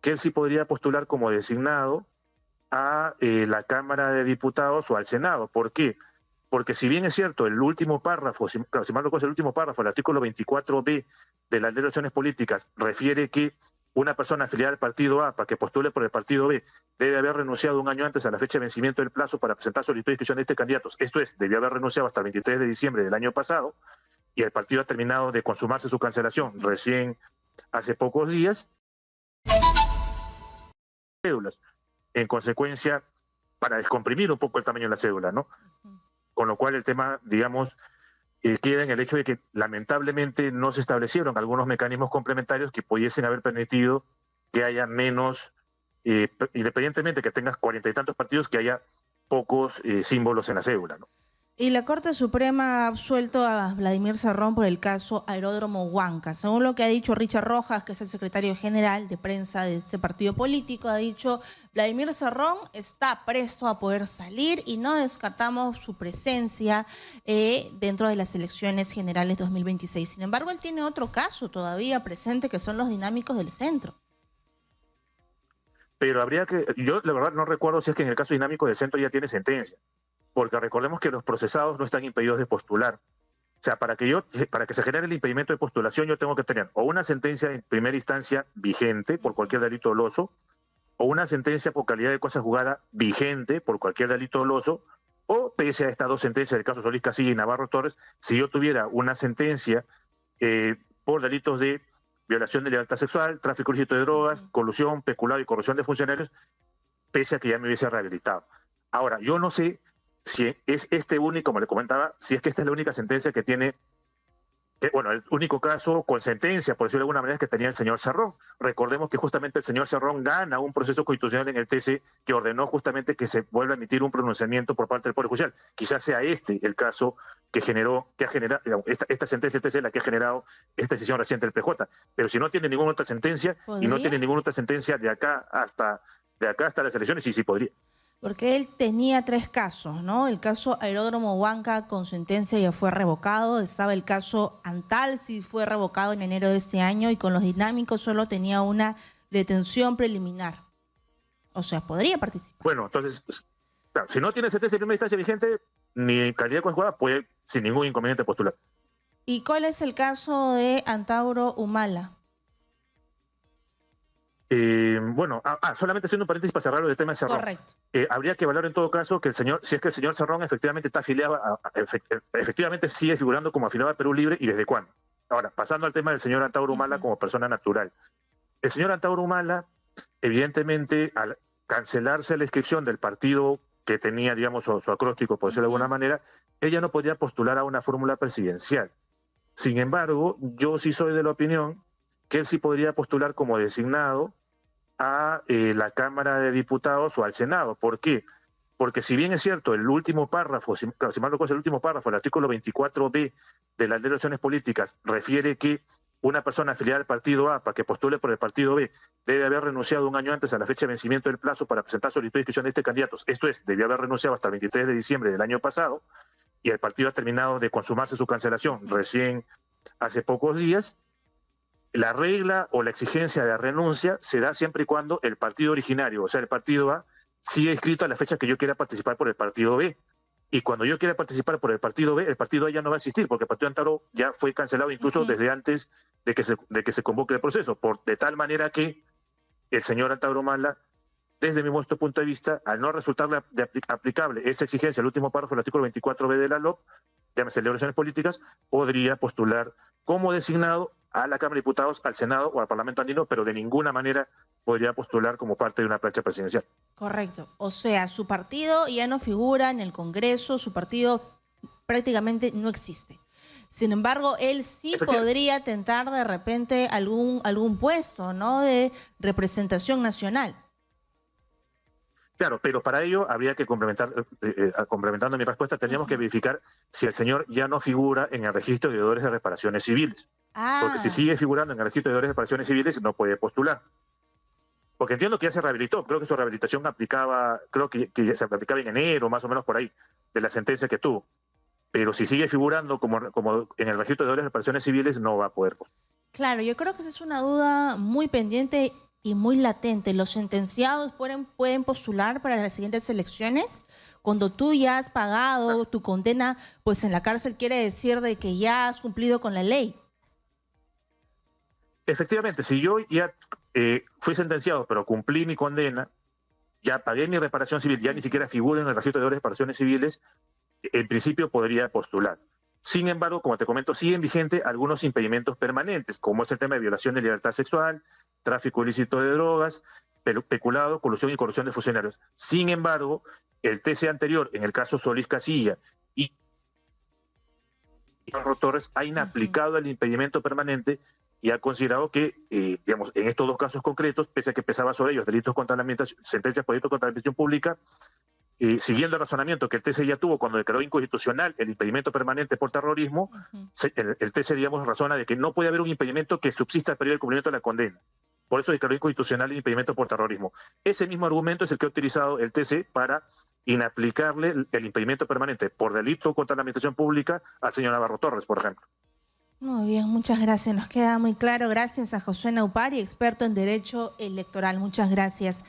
que él sí podría postular como designado a la Cámara de Diputados o al Senado. ¿Por qué? Porque si bien es cierto, el último párrafo, si mal no recuerdo, el último párrafo, el artículo 24b de la Ley de Elecciones Políticas refiere que una persona afiliada al partido A para que postule por el partido B debe haber renunciado un año antes a la fecha de vencimiento del plazo para presentar solicitud de inscripción de este candidato. Esto es, debió haber renunciado hasta el 23 de diciembre del año pasado y el partido ha terminado de consumarse su cancelación recién hace pocos días. Cédulas. En consecuencia, para descomprimir un poco el tamaño de la cédula, ¿no? Con lo cual el tema, digamos, queda en el hecho de que lamentablemente no se establecieron algunos mecanismos complementarios que pudiesen haber permitido que haya menos, independientemente que tengas 40 y tantos partidos, que haya pocos símbolos en la cédula, ¿no? Y la Corte Suprema ha absuelto a Vladimir Cerrón por el caso Aeródromo Huanca. Según lo que ha dicho Richard Rojas, que es el secretario general de prensa de ese partido político, ha dicho: Vladimir Cerrón está presto a poder salir y no descartamos su presencia dentro de las elecciones generales 2026. Sin embargo, él tiene otro caso todavía presente, que son los dinámicos del centro. Pero habría que, yo la verdad no recuerdo si es que en el caso dinámico del centro ya tiene sentencia, porque recordemos que los procesados no están impedidos de postular. O sea, para que se genere el impedimento de postulación, yo tengo que tener o una sentencia en primera instancia vigente por cualquier delito doloso, o una sentencia por calidad de cosa juzgada vigente por cualquier delito doloso, o pese a estas dos sentencias del caso Solís Casilla y Navarro Torres, si yo tuviera una sentencia por delitos de violación de libertad sexual, tráfico ilícito de drogas, colusión, peculado y corrupción de funcionarios, pese a que ya me hubiese rehabilitado. Ahora, yo no sé si es este único, como le comentaba, si es que esta es la única sentencia que tiene, bueno, el único caso con sentencia, por decirlo de alguna manera, es que tenía el señor Cerrón. Recordemos que justamente el señor Cerrón gana un proceso constitucional en el TC que ordenó justamente que se vuelva a emitir un pronunciamiento por parte del Poder Judicial. Quizás sea este el caso que ha generado, esta sentencia del TC la que ha generado esta decisión reciente del PJ. Pero si no tiene ninguna otra sentencia, y no tiene ninguna otra sentencia de acá hasta las elecciones, sí podría. Porque él tenía 3 casos, ¿no? El caso Aeródromo Huanca con sentencia ya fue revocado. Estaba el caso Antalsi, fue revocado en enero de este año, y con los dinámicos solo tenía una detención preliminar. O sea, podría participar. Bueno, entonces, claro, si no tiene sentencia de primera instancia vigente, ni calidad de cosa jugada, puede sin ningún inconveniente postular. ¿Y cuál es el caso de Antauro Humala? Bueno, solamente haciendo un paréntesis para cerrar el tema de Cerrón. Correcto. Habría que evaluar en todo caso que si es que el señor Cerrón efectivamente está afiliado, efectivamente sigue figurando como afiliado a Perú Libre y desde cuándo. Ahora, pasando al tema del señor Antauro Humala como persona natural. El señor Antauro Humala, evidentemente, al cancelarse la inscripción del partido que tenía, digamos, su acróstico, por decirlo de alguna manera, ella no podía postular a una fórmula presidencial. Sin embargo, yo sí soy de la opinión que él sí podría postular como designado a la Cámara de Diputados o al Senado. ¿Por qué? Porque si bien es cierto, el último párrafo, si mal no recuerdo, el último párrafo, el artículo 24b de la Ley de Elecciones Políticas refiere que una persona afiliada al partido A para que postule por el partido B debe haber renunciado un año antes a la fecha de vencimiento del plazo para presentar solicitud de inscripción de este candidato. Esto es, debió haber renunciado hasta el 23 de diciembre del año pasado y el partido ha terminado de consumarse su cancelación recién hace pocos días. La regla o la exigencia de renuncia se da siempre y cuando el partido originario, o sea, el partido A, sigue inscrito a la fecha que yo quiera participar por el partido B. Y cuando yo quiera participar por el partido B, el partido A ya no va a existir, porque el partido Antauro ya fue cancelado incluso desde antes de que se convoque el proceso, de tal manera que el señor Antauro Humala, desde mi modesto punto de vista, al no resultarle aplicable esa exigencia, el último párrafo del artículo 24b de la LOP, llámese de elecciones políticas, podría postular como designado a la Cámara de Diputados, al Senado o al Parlamento andino, pero de ninguna manera podría postular como parte de una plancha presidencial. Correcto. O sea, su partido ya no figura en el Congreso, su partido prácticamente no existe. Sin embargo, él sí podría tentar de repente algún puesto, ¿no?, de representación nacional. Claro, pero para ello habría que complementando mi respuesta, tendríamos que verificar si el señor ya no figura en el registro de deudores de reparaciones civiles. Porque si sigue figurando en el registro de deudores de reparaciones civiles, no puede postular. Porque entiendo que ya se rehabilitó, creo que su rehabilitación aplicaba, creo que se aplicaba en enero, más o menos por ahí, de la sentencia que tuvo. Pero si sigue figurando como en el registro de deudores de reparaciones civiles, no va a poder postular. Claro, yo creo que esa es una duda muy pendiente y muy latente. ¿Los sentenciados pueden postular para las siguientes elecciones? Cuando tú ya has pagado tu condena, pues en la cárcel quiere decir de que ya has cumplido con la ley. Efectivamente, si yo ya fui sentenciado, pero cumplí mi condena, ya pagué mi reparación civil, ya ni siquiera figuro en el registro de reparaciones civiles, en principio podría postular. Sin embargo, como te comento, siguen vigentes algunos impedimentos permanentes, como es el tema de violación de libertad sexual, tráfico ilícito de drogas, peculado, colusión y corrupción de funcionarios. Sin embargo, el TC anterior, en el caso Solís Casilla y Barro Torres, ha inaplicado el impedimento permanente y ha considerado que, digamos, en estos dos casos concretos, pese a que pesaba sobre ellos delitos contra la administración, sentencias por delitos contra la administración pública, siguiendo el razonamiento que el TC ya tuvo cuando declaró inconstitucional el impedimento permanente por terrorismo, el TC, digamos, razona de que no puede haber un impedimento que subsista al periodo del cumplimiento de la condena. Por eso declaró inconstitucional el impedimento por terrorismo. Ese mismo argumento es el que ha utilizado el TC para inaplicarle el impedimento permanente por delito contra la administración pública al señor Navarro Torres, por ejemplo. Muy bien, muchas gracias. Nos queda muy claro. Gracias a Josué Naupari, experto en Derecho Electoral. Muchas gracias.